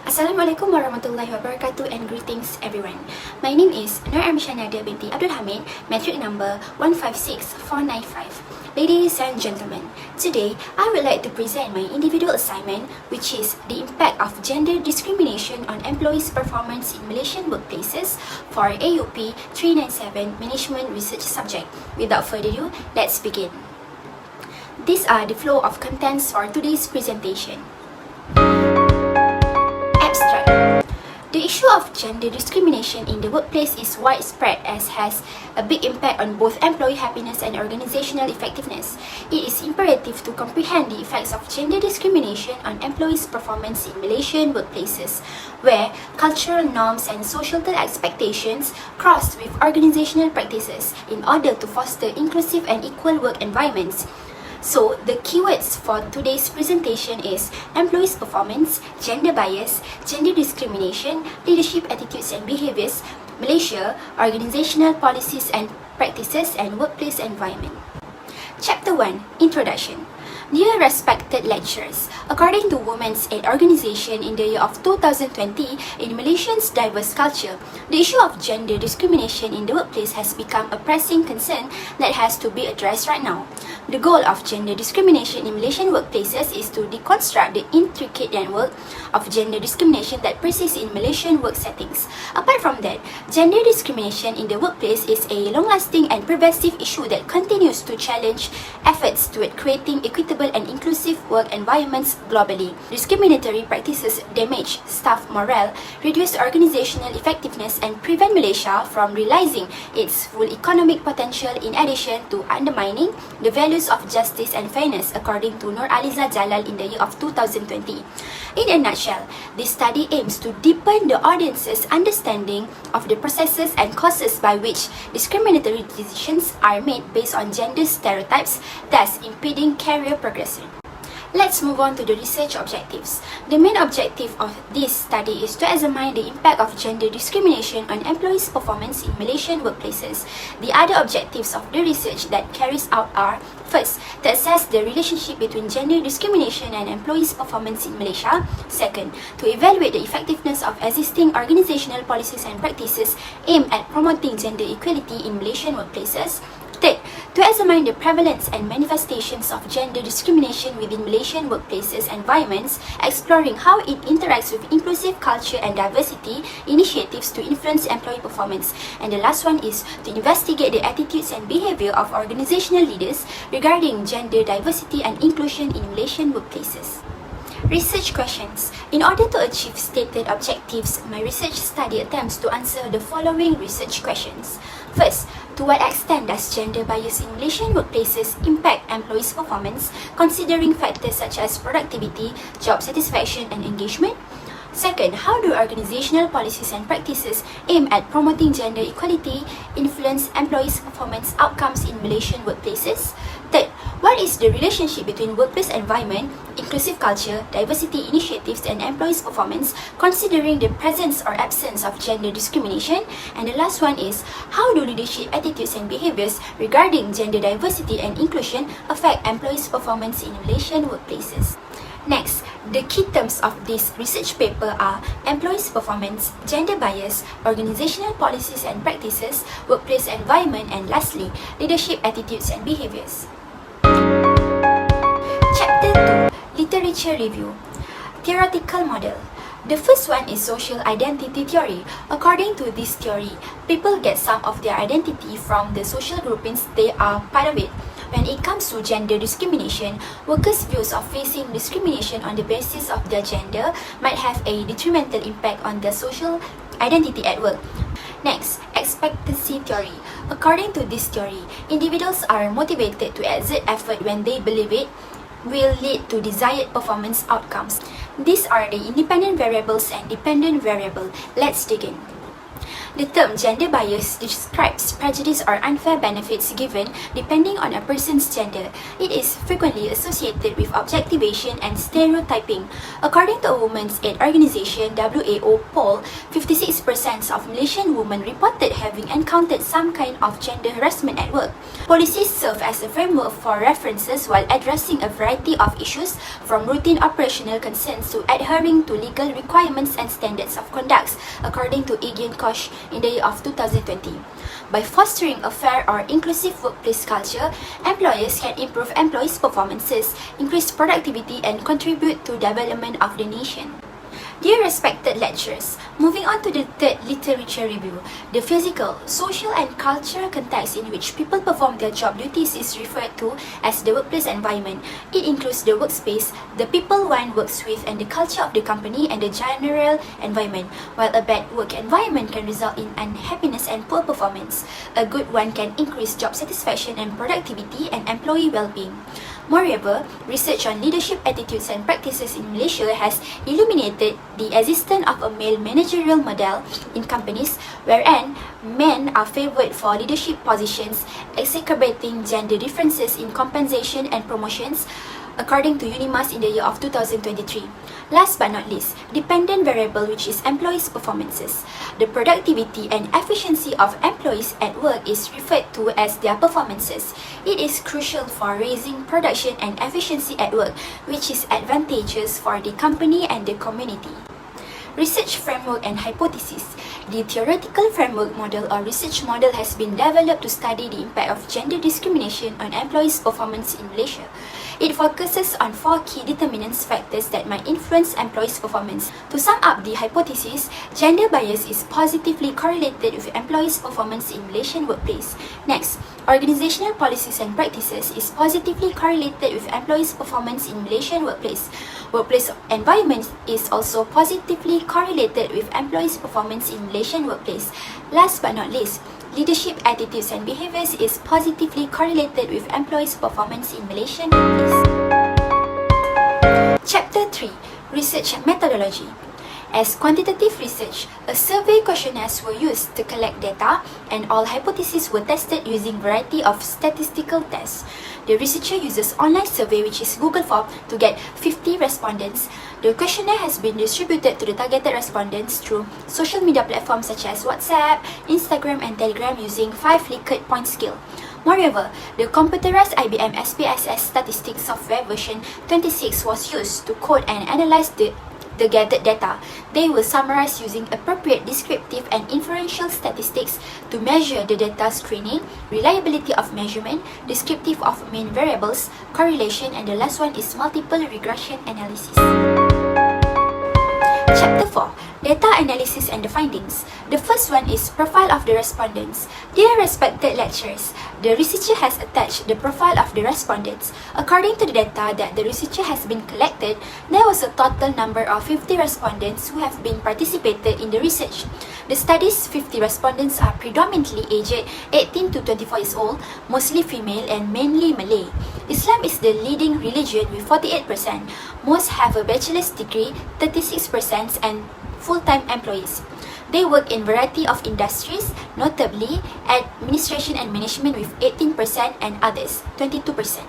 Assalamualaikum warahmatullahi wabarakatuh and greetings everyone. My name is Amisha Nadia binti Abdul Hamid, metric number 156495. Ladies and gentlemen, today I would like to present my individual assignment, which is the impact of gender discrimination on employees' performance in Malaysian workplaces for AUP397 Management Research subject. Without further ado, let's begin. These are the flow of contents for today's presentation. Abstract. The issue of gender discrimination in the workplace is widespread as has a big impact on both employee happiness and organizational effectiveness. It is imperative to comprehend the effects of gender discrimination on employees' performance in Malaysian workplaces, where cultural norms and societal expectations cross with organizational practices in order to foster inclusive and equal work environments. So, the keywords for today's presentation is employees' performance, gender bias, gender discrimination, leadership attitudes and behaviors, Malaysia, organizational policies and practices, and workplace environment. Chapter 1, Introduction. Dear respected lecturers, according to Women's Aid Organization in the year of 2020, in Malaysia's diverse culture, the issue of gender discrimination in the workplace has become a pressing concern that has to be addressed right now. The goal of gender discrimination in Malaysian workplaces is to deconstruct the intricate network of gender discrimination that persists in Malaysian work settings. Apart from that, gender discrimination in the workplace is a long-lasting and pervasive issue that continues to challenge efforts toward creating equitable and inclusive work environments globally. Discriminatory practices damage staff morale, reduce organizational effectiveness, and prevent Malaysia from realizing its full economic potential, in addition to undermining the values of justice and fairness, according to Nur Aliza Jalal in the year of 2020. In a nutshell, this study aims to deepen the audience's understanding of the processes and causes by which discriminatory decisions are made based on gender stereotypes, thus impeding career progression. Let's move on to the research objectives. The main objective of this study is to examine the impact of gender discrimination on employees' performance in Malaysian workplaces. The other objectives of the research that carries out are: first, to assess the relationship between gender discrimination and employees' performance in Malaysia. Second, to evaluate the effectiveness of existing organizational policies and practices aimed at promoting gender equality in Malaysian workplaces. Third, to examine the prevalence and manifestations of gender discrimination within Malaysian workplaces environments, exploring how it interacts with inclusive culture and diversity initiatives to influence employee performance. And the last one is to investigate the attitudes and behavior of organizational leaders regarding gender diversity and inclusion in Malaysian workplaces. Research questions. In order to achieve stated objectives, my research study attempts to answer the following research questions. First, to what extent does gender bias in Malaysian workplaces impact employees' performance, considering factors such as productivity, job satisfaction, and engagement? Second, how do organizational policies and practices aimed at promoting gender equality influence employees' performance outcomes in Malaysian workplaces? Third, what is the relationship between workplace environment, inclusive culture, diversity initiatives, and employees' performance, considering the presence or absence of gender discrimination? And the last one is, how do leadership attitudes and behaviors regarding gender diversity and inclusion affect employees' performance in Malaysian workplaces? Next, the key terms of this research paper are employees' performance, gender bias, organizational policies and practices, workplace environment, and lastly, leadership attitudes and behaviors. Chapter 2, Literature Review. Theoretical Model. The first one is social identity theory. According to this theory, people get some of their identity from the social groupings they are part of it. When it comes to gender discrimination, workers' views of facing discrimination on the basis of their gender might have a detrimental impact on their social identity at work. Next, expectancy theory. According to this theory, individuals are motivated to exert effort when they believe it will lead to desired performance outcomes. These are the independent variables and dependent variable. Let's dig in. The term gender bias describes prejudice or unfair benefits given depending on a person's gender. It is frequently associated with objectivation and stereotyping. According to a Women's Aid Organization WAO poll, 56% of Malaysian women reported having encountered some kind of gender harassment at work. Policies serve as a framework for references while addressing a variety of issues from routine operational concerns to adhering to legal requirements and standards of conduct, according to Aegean Koch in the year of 2020. By fostering a fair or inclusive workplace culture, employers can improve employees' performances, increase productivity, and contribute to development of the nation. Dear respected lecturers, moving on to the third literature review, the physical, social and cultural context in which people perform their job duties is referred to as the workplace environment. It includes the workspace, the people one works with, and the culture of the company and the general environment. While a bad work environment can result in unhappiness and poor performance, a good one can increase job satisfaction and productivity and employee well-being. Moreover, research on leadership attitudes and practices in Malaysia has illuminated the existence of a male managerial model in companies wherein men are favoured for leadership positions, exacerbating gender differences in compensation and promotions, according to UNIMAS in the year of 2023. Last but not least, dependent variable, which is employees' performances. The productivity and efficiency of employees at work is referred to as their performances. It is crucial for raising production and efficiency at work, which is advantageous for the company and the community. Research framework and hypothesis. The theoretical framework model or research model has been developed to study the impact of gender discrimination on employees' performance in Malaysia. It focuses on 4 key determinants factors that might influence employees' performance. To sum up the hypothesis, gender bias is positively correlated with employees' performance in Malaysian workplace. Next, organizational policies and practices is positively correlated with employees' performance in Malaysian workplace. Workplace environment is also positively correlated with employees' performance in Malaysian workplace. Last but not least, leadership attitudes and behaviors is positively correlated with employees' performance in Malaysian workplace. Chapter 3. Research Methodology. As quantitative research, a survey questionnaires were used to collect data and all hypotheses were tested using variety of statistical tests. The researcher uses online survey, which is Google Form, to get 50 respondents. The questionnaire has been distributed to the targeted respondents through social media platforms such as WhatsApp, Instagram and Telegram using 5 Likert point scale. Moreover, the computerized IBM SPSS statistics software version 26 was used to code and analyze the gathered data. They will summarize using appropriate descriptive and inferential statistics to measure the data screening, reliability of measurement, descriptive of mean variables, correlation, and the last one is multiple regression analysis. Chapter 4. Data analysis and the findings. The first one is profile of the respondents. Dear respected lecturers, the researcher has attached the profile of the respondents. According to the data that the researcher has been collected, there was a total number of 50 respondents who have been participated in the research. The study's 50 respondents are predominantly aged 18 to 24 years old, mostly female and mainly Malay. Islam is the leading religion with 48%. Most have a bachelor's degree, 36%, and full-time employees. They work in variety of industries, notably administration and management with 18% and others 22%.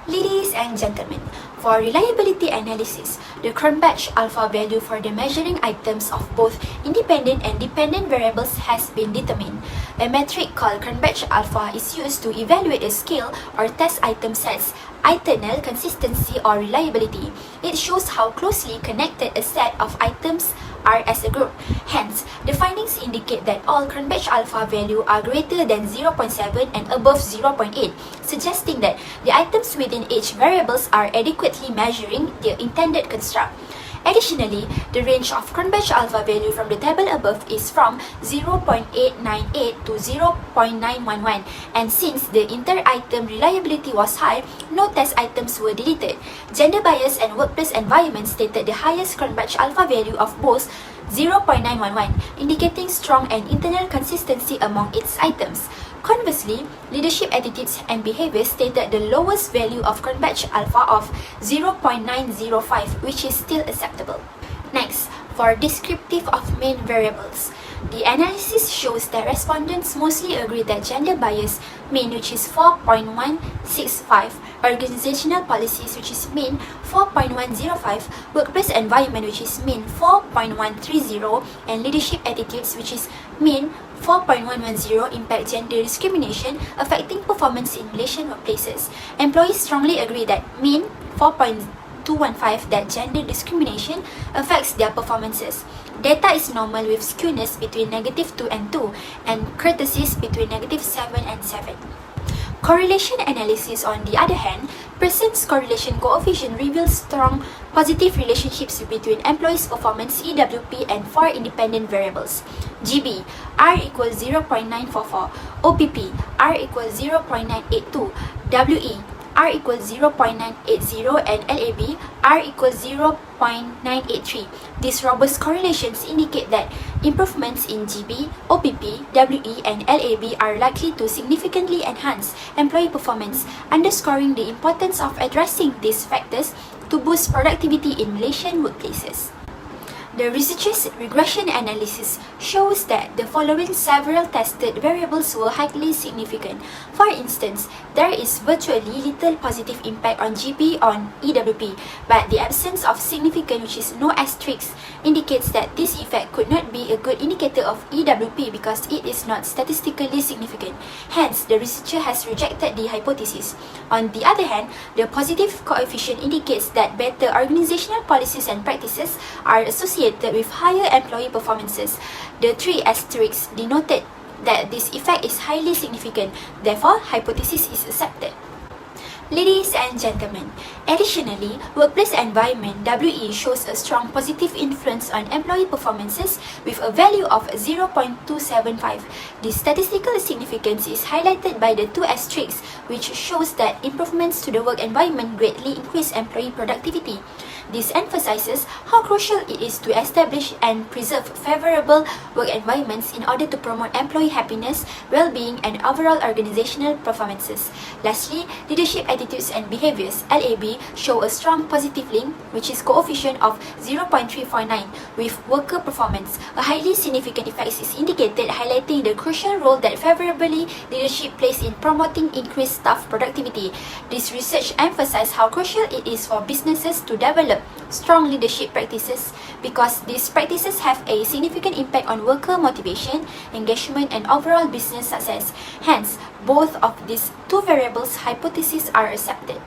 Ladies and gentlemen, for reliability analysis, the Cronbach alpha value for the measuring items of both independent and dependent variables has been determined. A metric called Cronbach alpha is used to evaluate a scale or test item set's internal consistency or reliability. It shows how closely connected a set of items are as a group. Hence, the findings indicate that all Cronbach alpha value are greater than 0.7 and above 0.8, suggesting that the items within each variables are adequately measuring their intended construct. Additionally, the range of Cronbach alpha value from the table above is from 0.898 to 0.911, and since the inter-item reliability was high, no test items were deleted. Gender bias and workplace environment stated the highest Cronbach alpha value of both 0.911, indicating strong and internal consistency among its items. Conversely, leadership attitudes and behaviors stated the lowest value of Cronbach alpha of 0.905, which is still acceptable. Next, for descriptive of main variables. The analysis shows that respondents mostly agree that gender bias mean, which is 4.165, organizational policies, which is mean 4.105, workplace environment, which is mean 4.130, and leadership attitudes, which is mean 4.110, impact gender discrimination affecting performance in Malaysian workplaces. Employees strongly agree that mean 4.215 that gender discrimination affects their performances. Data is normal with skewness between -2 and 2 and courtesies between -7 and 7. Correlation analysis, on the other hand, Pearson's correlation coefficient reveals strong positive relationships between employees' performance, EWP, and 4 independent variables. GB, R equals 0.944, OPP, R equals 0.982, WE, R equals 0.980, and LAB, R equals 0.983. These robust correlations indicate that improvements in GB, OPP, WE, and LAB are likely to significantly enhance employee performance, underscoring the importance of addressing these factors to boost productivity in Malaysian workplaces. The researchers' regression analysis shows that the following several tested variables were highly significant. For instance, there is virtually little positive impact on GP on EWP, but the absence of significant, which is no asterisk, indicates that this effect could not be a good indicator of EWP because it is not statistically significant. Hence, the researcher has rejected the hypothesis. On the other hand, the positive coefficient indicates that better organizational policies and practices are associated with higher employee performances. The 3 asterisks denoted that this effect is highly significant, therefore hypothesis is accepted. Ladies and gentlemen, additionally, workplace environment WE shows a strong positive influence on employee performances with a value of 0.275. The statistical significance is highlighted by the 2 asterisks, which shows that improvements to the work environment greatly increase employee productivity. This emphasizes how crucial it is to establish and preserve favorable work environments in order to promote employee happiness, well-being, and overall organizational performances. Lastly, leadership attitudes and behaviors (LAB) show a strong positive link, which is coefficient of 0.349, with worker performance. A highly significant effect is indicated, highlighting the crucial role that favorably leadership plays in promoting increased staff productivity. This research emphasizes how crucial it is for businesses to develop strong leadership practices because these practices have a significant impact on worker motivation, engagement, and overall business success. Hence, both of these 2 variables hypotheses are accepted.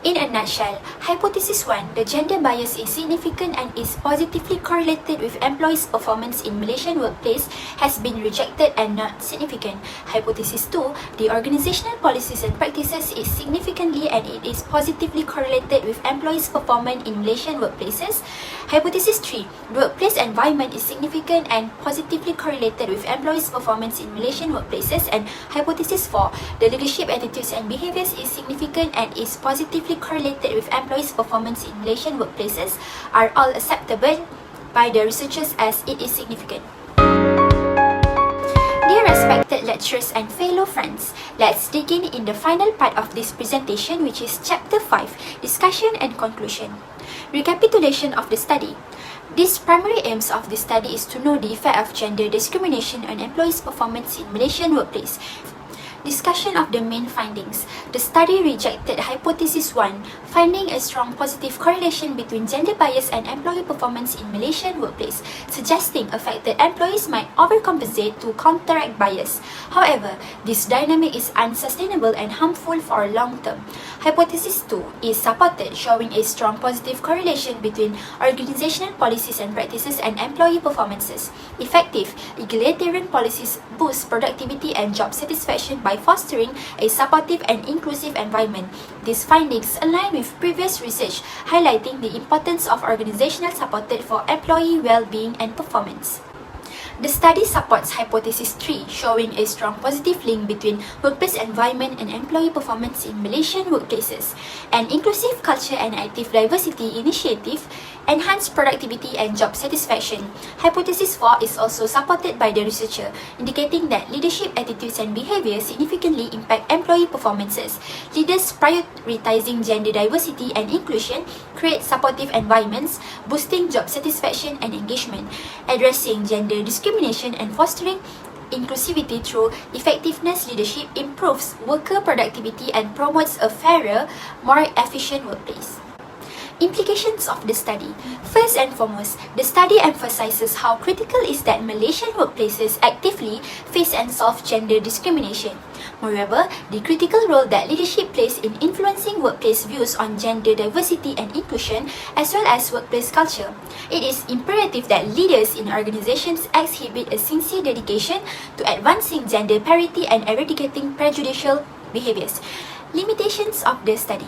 In a nutshell, Hypothesis 1, the gender bias is significant and is positively correlated with employees' performance in Malaysian workplace, has been rejected and not significant. Hypothesis 2, the organizational policies and practices is significantly and it is positively correlated with employees' performance in Malaysian workplaces. Hypothesis 3, the workplace environment is significant and positively correlated with employees' performance in Malaysian workplaces. And Hypothesis 4, the leadership attitudes and behaviors is significant and is positively correlated with employees' performance in Malaysian workplaces, are all acceptable by the researchers as it is significant. Dear respected lecturers and fellow friends, let's dig in the final part of this presentation, which is Chapter 5, Discussion and Conclusion. Recapitulation of the study. These primary aims of the study is to know the effect of gender discrimination on employees' performance in Malaysian workplace. Discussion of the main findings. The study rejected Hypothesis 1, finding a strong positive correlation between gender bias and employee performance in Malaysian workplace, suggesting affected employees might overcompensate to counteract bias. However, this dynamic is unsustainable and harmful for long term. Hypothesis 2 is supported, showing a strong positive correlation between organizational policies and practices and employee performances. Effective, egalitarian policies boost productivity and job satisfaction by fostering a supportive and inclusive environment. These findings align with previous research, highlighting the importance of organizational support for employee well-being and performance. The study supports Hypothesis 3, showing a strong positive link between workplace environment and employee performance in Malaysian workplaces. An inclusive culture and active diversity initiative Enhance productivity and job satisfaction. Hypothesis 4 is also supported by the researcher, indicating that leadership attitudes and behavior significantly impact employee performances. Leaders prioritizing gender diversity and inclusion create supportive environments, boosting job satisfaction and engagement. Addressing gender discrimination and fostering inclusivity through effectiveness leadership improves worker productivity and promotes a fairer, more efficient workplace. Implications of the study. First and foremost, the study emphasizes how critical is that Malaysian workplaces actively face and solve gender discrimination. Moreover, the critical role that leadership plays in influencing workplace views on gender diversity and inclusion, as well as workplace culture. It is imperative that leaders in organizations exhibit a sincere dedication to advancing gender parity and eradicating prejudicial behaviors. Limitations of the study.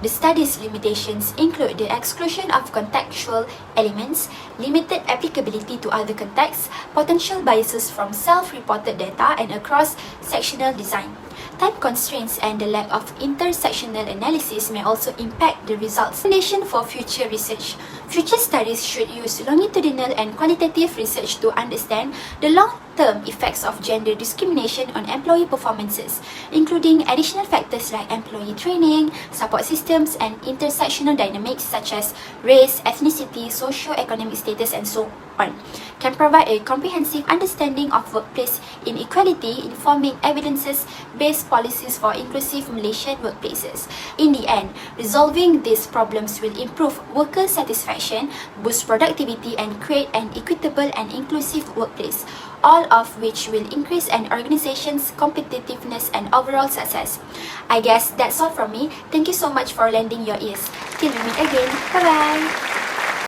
The study's limitations include the exclusion of contextual elements, limited applicability to other contexts, potential biases from self-reported data, and across sectional design. Time constraints and the lack of intersectional analysis may also impact the results. Recommendation for future research. Future studies should use longitudinal and qualitative research to understand the long-term effects of gender discrimination on employee performances, including additional factors like employee training, support systems, and intersectional dynamics such as race, ethnicity, socio-economic status, and so on. Can provide a comprehensive understanding of workplace inequality, informing evidences-based policies for inclusive Malaysian workplaces. In the end, resolving these problems will improve worker satisfaction, boost productivity, and create an equitable and inclusive workplace, all of which will increase an organization's competitiveness and overall success. I guess that's all from me. Thank you so much for lending your ears. Till we meet again. Bye-bye!